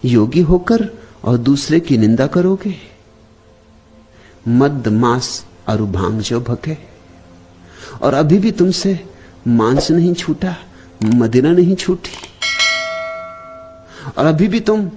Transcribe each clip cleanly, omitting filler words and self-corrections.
योगी होकर और दूसरे की निंदा करोगे? मद मांस अरु भांग जो भके, और अभी भी तुमसे मांस नहीं छूटा, मदिरा नहीं छूटी, और अभी भी तुम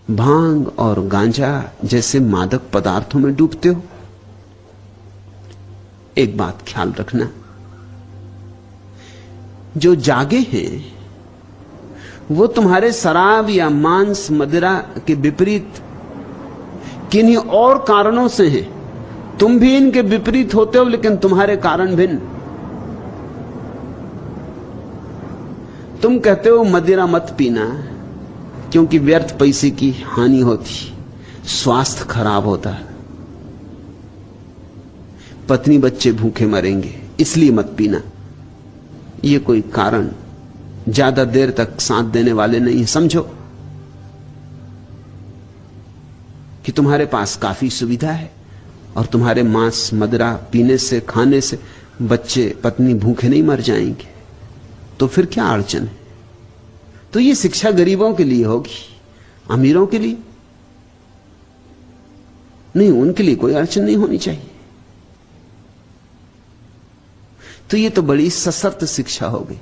भांग और गांजा जैसे मादक पदार्थों में डूबते हो। एक बात ख्याल रखना, जो जागे हैं वो तुम्हारे शराब या मांस मदिरा के विपरीत किन्हीं और कारणों से हैं। तुम भी इनके विपरीत होते हो, लेकिन तुम्हारे कारण भिन्न। तुम कहते हो मदिरा मत पीना क्योंकि व्यर्थ पैसे की हानि होती, स्वास्थ्य खराब होता है, पत्नी बच्चे भूखे मरेंगे, इसलिए मत पीना। ये कोई कारण ज्यादा देर तक साथ देने वाले नहीं। समझो कि तुम्हारे पास काफी सुविधा है और तुम्हारे मांस मदिरा पीने से, खाने से बच्चे पत्नी भूखे नहीं मर जाएंगे, तो फिर क्या अड़चन है? तो ये शिक्षा गरीबों के लिए होगी, अमीरों के लिए नहीं। उनके लिए कोई अड़चन नहीं होनी चाहिए। तो ये तो बड़ी सशर्त शिक्षा हो गई।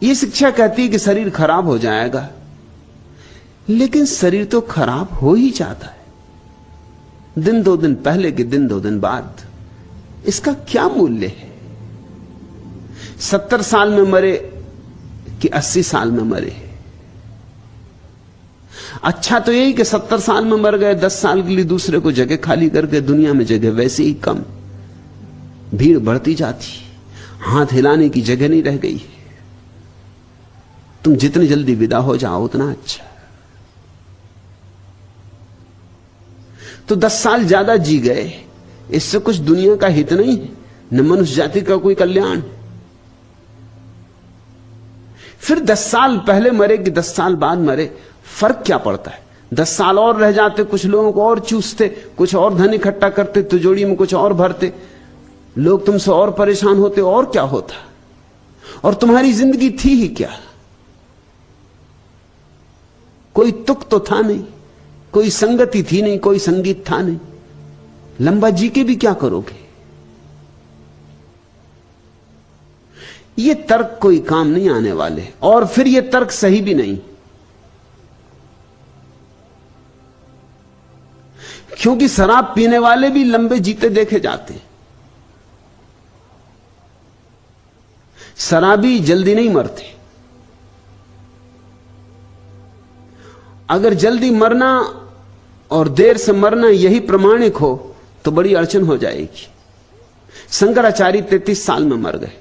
ये शिक्षा कहती है कि शरीर खराब हो जाएगा, लेकिन शरीर तो खराब हो ही जाता है, दिन दो दिन पहले के दिन दो दिन बाद। इसका क्या मूल्य है? 70 साल में मरे कि 80 साल में मरे? अच्छा तो यही कि 70 साल में मर गए, 10 साल के लिए दूसरे को जगह खाली करके दुनिया में जगह वैसे ही कम, भीड़ बढ़ती जाती, हाथ हिलाने की जगह नहीं रह गई है। तुम जितनी जल्दी विदा हो जाओ उतना अच्छा। तो 10 साल ज्यादा जी गए, इससे कुछ दुनिया का हित नहीं है, न मनुष्य जाति का कोई कल्याण। फिर 10 साल पहले मरे कि 10 साल बाद मरे, फर्क क्या पड़ता है? 10 साल और रह जाते, कुछ लोगों को और चूसते, कुछ और धन इकट्ठा करते, तिजोरी में कुछ और भरते, लोग तुमसे और परेशान होते, और क्या होता? और तुम्हारी जिंदगी थी ही क्या? कोई तुक तो था नहीं, कोई संगति थी नहीं, कोई संगीत था नहीं। लंबा जी के भी क्या करोगे? ये तर्क कोई काम नहीं आने वाले, और फिर ये तर्क सही भी नहीं, क्योंकि शराब पीने वाले भी लंबे जीते देखे जाते हैं। शराबी जल्दी नहीं मरते। अगर जल्दी मरना और देर से मरना यही प्रमाणिक हो तो बड़ी अड़चन हो जाएगी। शंकराचार्य 33 साल में मर गए।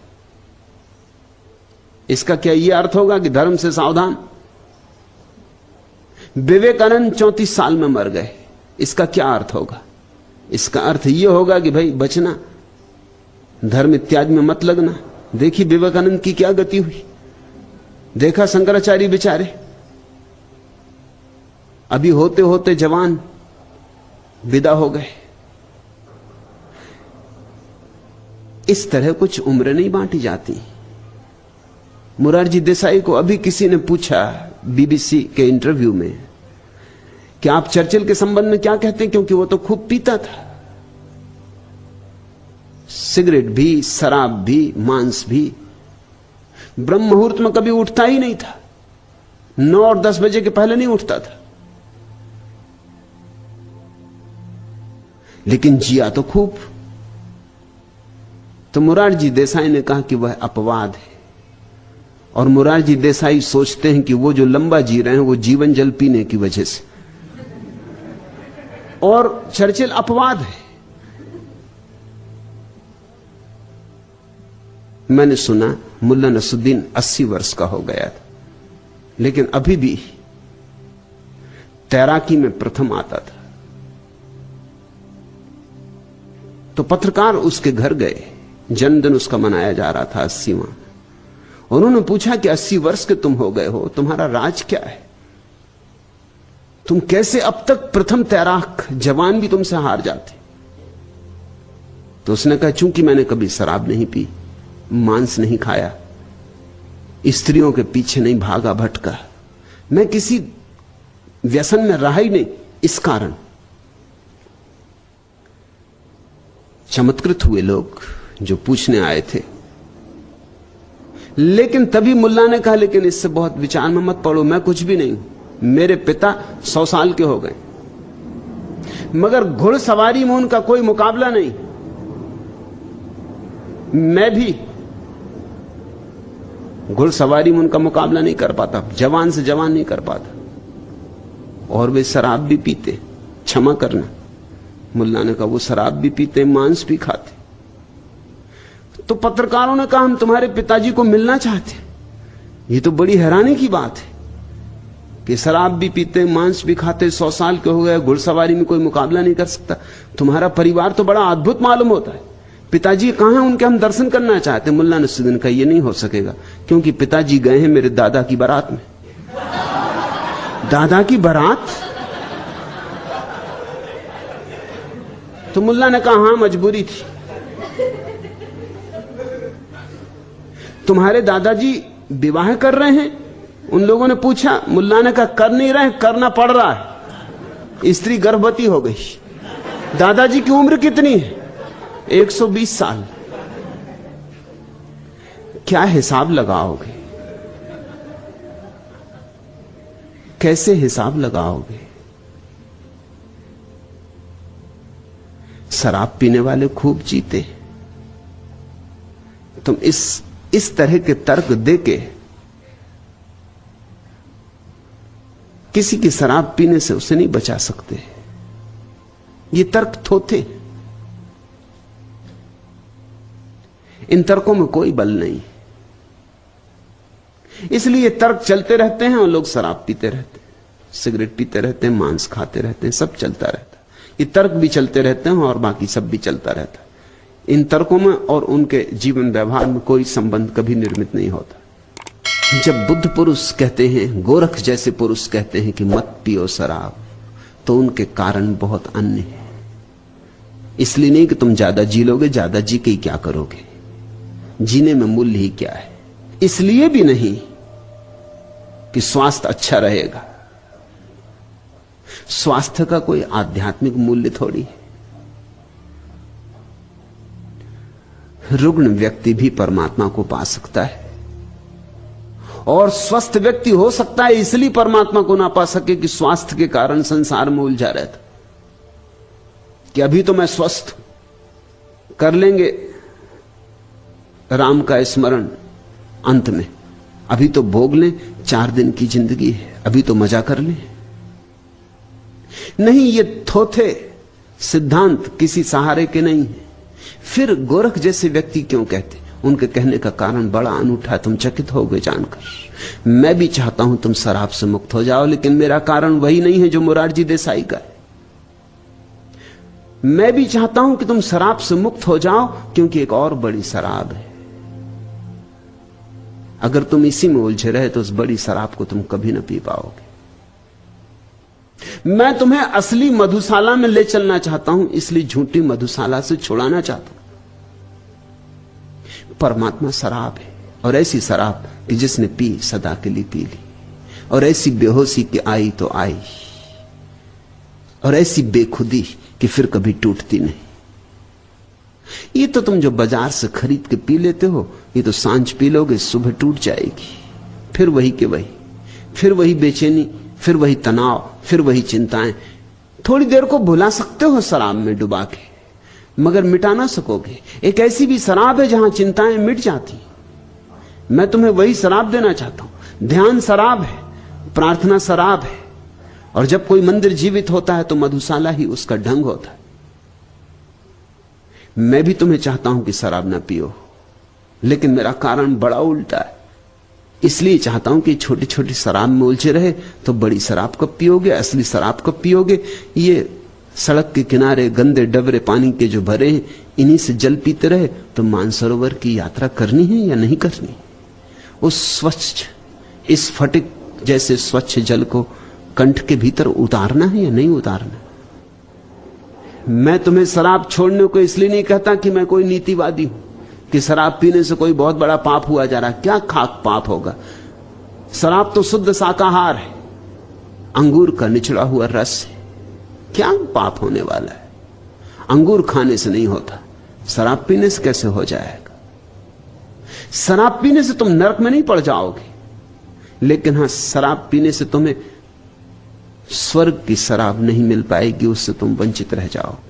इसका क्या यह अर्थ होगा कि धर्म से सावधान? विवेकानंद 34 साल में मर गए। इसका क्या अर्थ होगा? इसका अर्थ यह होगा कि भाई बचना, धर्म इत्यादि में मत लगना। देखिए विवेकानंद की क्या गति हुई, देखा शंकराचार्य बेचारे अभी होते होते जवान विदा हो गए। इस तरह कुछ उम्र नहीं बांटी जाती। मुरारजी देसाई को अभी किसी ने पूछा बीबीसी के इंटरव्यू में कि आप चर्चिल के संबंध में क्या कहते हैं, क्योंकि वो तो खूब पीता था, सिगरेट भी, शराब भी, मांस भी। ब्रह्म मुहूर्त में कभी उठता ही नहीं था, 9 और 10 बजे के पहले नहीं उठता था, लेकिन जिया तो खूब। तो मुरारजी देसाई ने कहा कि वह अपवाद है, और मुरारजी देसाई सोचते हैं कि वो जो लंबा जी रहे हैं वो जीवन जल पीने की वजह से, और चर्चिल अपवाद है। मैंने सुना मुल्ला नसरुद्दीन 80 वर्ष का हो गया था, लेकिन अभी भी तैराकी में प्रथम आता था। तो पत्रकार उसके घर गए, जन्मदिन उसका मनाया जा रहा था 80वां। उन्होंने पूछा कि 80 वर्ष के तुम हो गए हो, तुम्हारा राज क्या है? तुम कैसे अब तक प्रथम तैराक, जवान भी तुमसे हार जाते? तो उसने कहा चूंकि मैंने कभी शराब नहीं पी, मांस नहीं खाया, स्त्रियों के पीछे नहीं भागा भटका, मैं किसी व्यसन में रहा ही नहीं। इस कारण चमत्कृत हुए लोग जो पूछने आए थे, लेकिन तभी मुल्ला ने कहा, लेकिन इससे बहुत विचार में मत पड़ो, मैं कुछ भी नहीं हूं। मेरे पिता 100 साल के हो गए, मगर घुड़सवारी में उनका कोई मुकाबला नहीं। मैं भी घुड़सवारी में उनका मुकाबला नहीं कर पाता, जवान से जवान नहीं कर पाता। और वे शराब भी पीते, क्षमा करना। मुल्ला ने कहा, वो शराब भी पीते, मांस भी खाते। तो पत्रकारों ने कहा, हम तुम्हारे पिताजी को मिलना चाहते। ये तो बड़ी हैरानी की बात है कि शराब भी पीते, मांस भी खाते, 100 साल के हो गए, घुड़सवारी में कोई मुकाबला नहीं कर सकता। तुम्हारा परिवार तो बड़ा अद्भुत मालूम होता है। पिताजी कहां हैं? उनके हम दर्शन करना चाहते। मुल्ला नसरुद्दीन कहा, यह नहीं हो सकेगा, क्योंकि पिताजी गए हैं मेरे दादा की बारात में। दादा की बारात? तो मुल्ला ने कहा, हां, मजबूरी थी। तुम्हारे दादाजी विवाह कर रहे हैं? उन लोगों ने पूछा। मुल्ला ने कहा, कर नहीं रहे, करना पड़ रहा है। स्त्री गर्भवती हो गई। दादाजी की उम्र कितनी है? 120 साल। क्या हिसाब लगाओगे? कैसे हिसाब लगाओगे? शराब पीने वाले खूब जीते। तुम इस तरह के तर्क देके किसी की शराब पीने से उसे नहीं बचा सकते। ये तर्क थोथे। इन तर्कों में कोई बल नहीं, इसलिए तर्क चलते रहते हैं और लोग शराब पीते रहते हैं, सिगरेट पीते रहते हैं, मांस खाते रहते हैं, सब चलता रहता है। ये तर्क भी चलते रहते हैं और बाकी सब भी चलता रहता है। इन तर्कों में और उनके जीवन व्यवहार में कोई संबंध कभी निर्मित नहीं होता। जब बुद्ध पुरुष कहते हैं, गोरख जैसे पुरुष कहते हैं कि मत पियो शराब, तो उनके कारण बहुत अन्य है। इसलिए नहीं कि तुम ज्यादा जी लोगे, ज्यादा जी के क्या करोगे, जीने में मूल्य ही क्या है। इसलिए भी नहीं कि स्वास्थ्य अच्छा रहेगा। स्वास्थ्य का कोई आध्यात्मिक मूल्य थोड़ी है। रुग्ण व्यक्ति भी परमात्मा को पा सकता है, और स्वस्थ व्यक्ति हो सकता है इसलिए परमात्मा को ना पा सके कि स्वास्थ्य के कारण संसार में उलझा रहता, कि अभी तो मैं स्वस्थ हूं, कर लेंगे राम का स्मरण अंत में, अभी तो भोग लें, 4 दिन की जिंदगी है, अभी तो मजा कर लें। नहीं, ये थोथे सिद्धांत किसी सहारे के नहीं है। फिर गोरख जैसे व्यक्ति क्यों कहते? उनके कहने का कारण बड़ा अनूठा, तुम चकित हो गए जानकर। मैं भी चाहता हूं तुम शराब से मुक्त हो जाओ, लेकिन मेरा कारण वही नहीं है जो मोरारजी देसाई का है। मैं भी चाहता हूं कि तुम शराब से मुक्त हो जाओ, क्योंकि एक और बड़ी शराब है। अगर तुम इसी में उलझे रहे तो उस बड़ी शराब को तुम कभी ना पी पाओगे। मैं तुम्हें असली मधुशाला में ले चलना चाहता हूं, इसलिए झूठी मधुशाला से छुड़ाना चाहता हूं। परमात्मा शराब है, और ऐसी शराब कि जिसने पी सदा के लिए पी ली, और ऐसी बेहोशी कि आई तो आई, और ऐसी बेखुदी कि फिर कभी टूटती नहीं। ये तो तुम जो बाजार से खरीद के पी लेते हो, ये तो सांझ पी लोगे, सुबह टूट जाएगी। फिर वही के वही, फिर वही बेचैनी, फिर वही तनाव, फिर वही चिंताएं। थोड़ी देर को भुला सकते हो शराब में डुबा के, मगर मिटा ना सकोगे। एक ऐसी भी शराब है जहां चिंताएं मिट जाती। मैं तुम्हें वही शराब देना चाहता हूं। ध्यान शराब है, प्रार्थना शराब है, और जब कोई मंदिर जीवित होता है तो मधुशाला ही उसका ढंग होता है। मैं भी तुम्हें चाहता हूं कि शराब ना पियो, लेकिन मेरा कारण बड़ा उल्टा है। इसलिए चाहता हूं कि छोटी छोटी शराब में उलझे रहे तो बड़ी शराब कब पियोगे, असली शराब कब पियोगे। ये सड़क के किनारे गंदे डबरे पानी के जो भरे हैं, इन्हीं से जल पीते रहे तो मानसरोवर की यात्रा करनी है या नहीं करनी। उस स्वच्छ, इस फटिक जैसे स्वच्छ जल को कंठ के भीतर उतारना है या नहीं उतारना। मैं तुम्हें शराब छोड़ने को इसलिए नहीं कहता कि मैं कोई नीतिवादी हूं, कि शराब पीने से कोई बहुत बड़ा पाप हुआ जा रहा है। क्या खाक पाप होगा? शराब तो शुद्ध शाकाहार है, अंगूर का निचड़ा हुआ रस है, क्या पाप होने वाला है? अंगूर खाने से नहीं होता, शराब पीने से कैसे हो जाएगा? शराब पीने से तुम नरक में नहीं पड़ जाओगे, लेकिन हां, शराब पीने से तुम्हें स्वर्ग की शराब नहीं मिल पाएगी, उससे तुम वंचित रह जाओगे।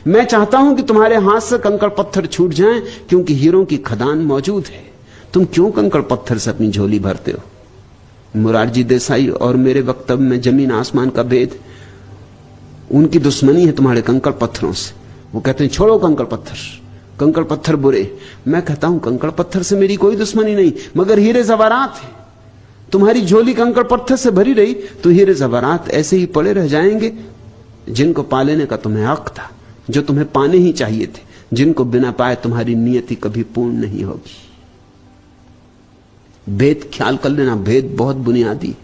मैं चाहता हूं कि तुम्हारे हाथ से कंकड़ पत्थर छूट जाएं, क्योंकि हीरों की खदान मौजूद है। तुम क्यों कंकड़ पत्थर से अपनी झोली भरते हो? मुरारजी देसाई और मेरे वक्तव्य में जमीन आसमान का भेद। उनकी दुश्मनी है तुम्हारे कंकड़ पत्थरों से। वो कहते हैं छोड़ो कंकड़ पत्थर, कंकड़ पत्थर बुरे। मैं कहता हूं कंकड़ पत्थर से मेरी कोई दुश्मनी नहीं, मगर हीरे जवारात है। तुम्हारी झोली कंकड़ पत्थर से भरी रही तो हीरे जवारात ऐसे ही पड़े रह जाएंगे, जिनको पा लेने का तुम्हें हक था, जो तुम्हें पाने ही चाहिए थे, जिनको बिना पाए तुम्हारी नियति कभी पूर्ण नहीं होगी। भेद ख्याल कर लेना, भेद बहुत बुनियादी।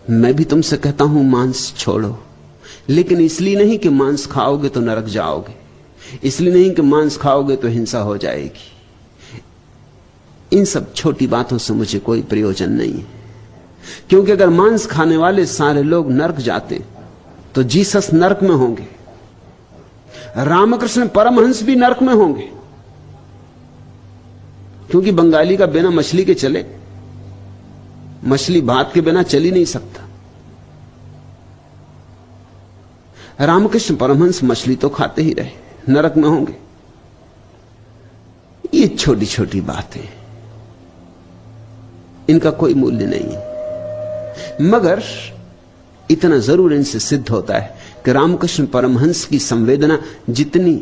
मैं भी तुमसे कहता हूं मांस छोड़ो, लेकिन इसलिए नहीं कि मांस खाओगे तो नरक जाओगे, इसलिए नहीं कि मांस खाओगे तो हिंसा हो जाएगी। इन सब छोटी बातों से मुझे कोई प्रयोजन नहीं है, क्योंकि अगर मांस खाने वाले सारे लोग नरक जाते तो जीसस नरक में होंगे, रामकृष्ण परमहंस भी नरक में होंगे, क्योंकि बंगाली का बिना मछली के चले, मछली भात के बिना चल ही नहीं सकता। रामकृष्ण परमहंस मछली तो खाते ही रहे, नरक में होंगे। ये छोटी छोटी बातें, इनका कोई मूल्य नहीं है, मगर इतना जरूर इनसे सिद्ध होता है कि रामकृष्ण परमहंस की संवेदना जितनी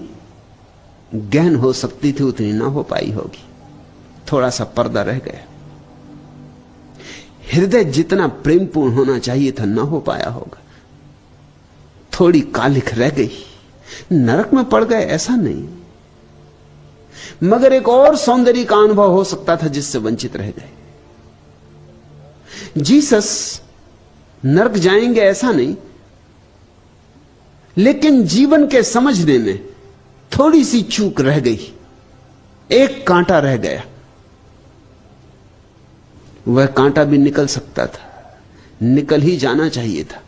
गहन हो सकती थी उतनी ना हो पाई होगी। थोड़ा सा पर्दा रह गया। हृदय जितना प्रेमपूर्ण होना चाहिए था ना हो पाया होगा। थोड़ी कालिख रह गई। नरक में पड़ गए ऐसा नहीं, मगर एक और सौंदर्य का अनुभव हो सकता था जिससे वंचित रह गए। जीसस नरक जाएंगे ऐसा नहीं, लेकिन जीवन के समझने में थोड़ी सी चूक रह गई, एक कांटा रह गया। वह कांटा भी निकल सकता था, निकल ही जाना चाहिए था।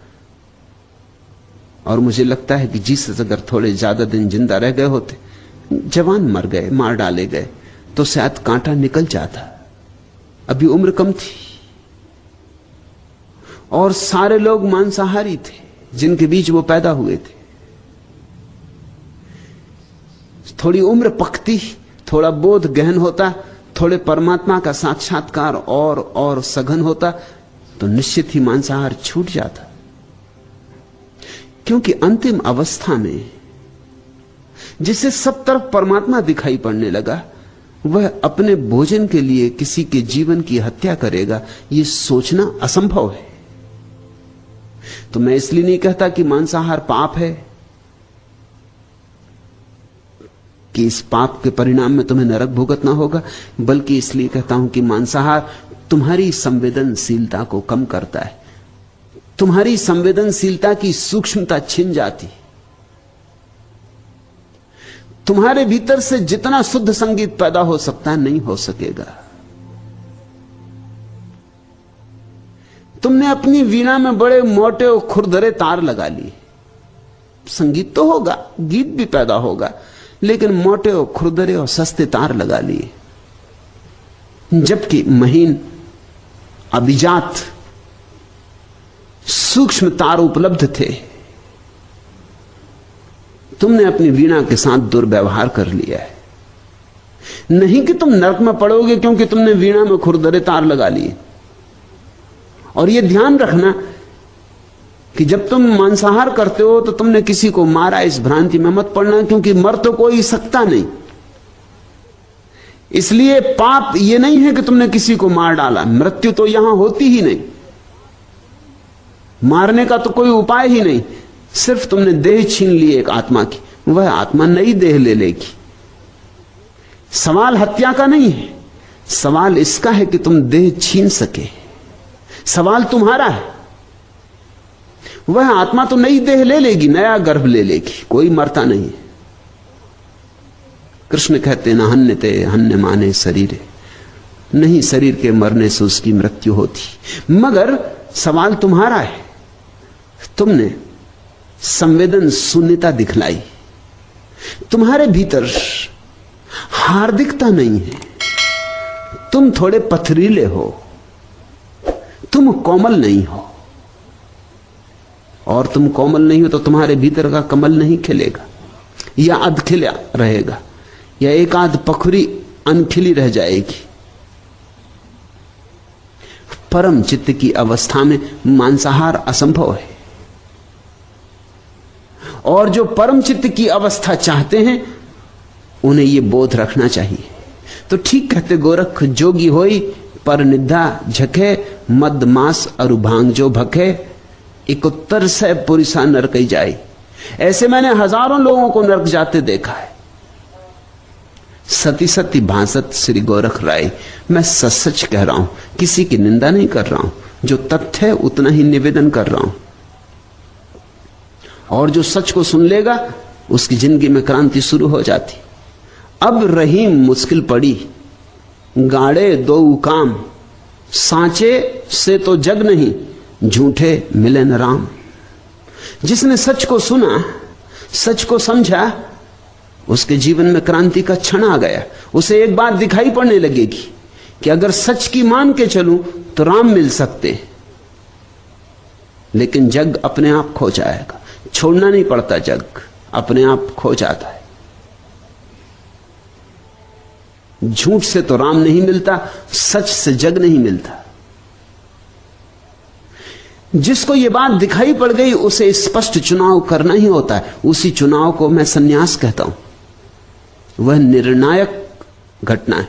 और मुझे लगता है कि जीसस अगर थोड़े ज्यादा दिन जिंदा रह गए होते, जवान मर गए, मार डाले गए, तो शायद कांटा निकल जाता। अभी उम्र कम थी और सारे लोग मांसाहारी थे जिनके बीच वो पैदा हुए थे। थोड़ी उम्र पकती, थोड़ा बोध गहन होता, थोड़े परमात्मा का साक्षात्कार और सघन होता, तो निश्चित ही मांसाहार छूट जाता। क्योंकि अंतिम अवस्था में जिसे सब तरफ परमात्मा दिखाई पड़ने लगा, वह अपने भोजन के लिए किसी के जीवन की हत्या करेगा, यह सोचना असंभव है। तो मैं इसलिए नहीं कहता कि मांसाहार पाप है कि इस पाप के परिणाम में तुम्हें नरक भुगतना होगा, बल्कि इसलिए कहता हूं कि मांसाहार तुम्हारी संवेदनशीलता को कम करता है। तुम्हारी संवेदनशीलता की सूक्ष्मता छिन जाती। तुम्हारे भीतर से जितना शुद्ध संगीत पैदा हो सकता है नहीं हो सकेगा। तुमने अपनी वीणा में बड़े मोटे और खुरदरे तार लगा लिए, संगीत तो होगा, गीत भी पैदा होगा, लेकिन मोटे और खुरदरे और सस्ते तार लगा लिए, जबकि महीन अभिजात सूक्ष्म तार उपलब्ध थे। तुमने अपनी वीणा के साथ दुर्व्यवहार कर लिया है। नहीं कि तुम नरक में पड़ोगे क्योंकि तुमने वीणा में खुरदरे तार लगा लिए। और यह ध्यान रखना कि जब तुम मांसाहार करते हो तो तुमने किसी को मारा, इस भ्रांति में मत पड़ना, क्योंकि मर तो कोई सकता नहीं। इसलिए पाप यह नहीं है कि तुमने किसी को मार डाला, मृत्यु तो यहां होती ही नहीं, मारने का तो कोई उपाय ही नहीं। सिर्फ तुमने देह छीन ली एक आत्मा की, वह आत्मा नई देह ले लेगी। सवाल हत्या का नहीं है, सवाल इसका है कि तुम देह छीन सके। सवाल तुम्हारा है। वह आत्मा तो नई देह ले लेगी, नया गर्भ ले लेगी, कोई मरता नहीं। कृष्ण कहते न हन्यते हन्य माने शरीरे, नहीं शरीर के मरने से उसकी मृत्यु होती। मगर सवाल तुम्हारा है, तुमने संवेदन शून्यता दिखलाई, तुम्हारे भीतर हार्दिकता नहीं है, तुम थोड़े पथरीले हो, तुम कोमल नहीं हो, और तुम कोमल नहीं हो तो तुम्हारे भीतर का कमल नहीं खिलेगा, या अध खिला रहेगा, या एक आध पखुरी अनखिली रह जाएगी। परम चित्त की अवस्था में मांसाहार असंभव है, और जो परम चित्त की अवस्था चाहते हैं उन्हें यह बोध रखना चाहिए। तो ठीक कहते गोरख, जोगी होई पर निद्रा झके, मद मास अरु भांग जो भखे, एक उत्तर से पुरुषा नरक जाई। ऐसे मैंने हजारों लोगों को नरक जाते देखा है। सती सती भासत श्री गोरख राय, मैं सच सच कह रहा हूं, किसी की निंदा नहीं कर रहा हूं, जो तथ्य है उतना ही निवेदन कर रहा हूं। और जो सच को सुन लेगा उसकी जिंदगी में क्रांति शुरू हो जाती। अब रही मुश्किल पड़ी, गाड़े दो काम, सांचे से तो जग नहीं, झूठे मिले न राम। जिसने सच को सुना, सच को समझा, उसके जीवन में क्रांति का क्षण आ गया। उसे एक बात दिखाई पड़ने लगेगी कि अगर सच की मान के चलूं तो राम मिल सकते, लेकिन जग अपने आप खो जाएगा। छोड़ना नहीं पड़ता, जग अपने आप खो जाता है। झूठ से तो राम नहीं मिलता, सच से जग नहीं मिलता। जिसको ये बात दिखाई पड़ गई उसे स्पष्ट चुनाव करना ही होता है। उसी चुनाव को मैं संन्यास कहता हूं। वह निर्णायक घटना है।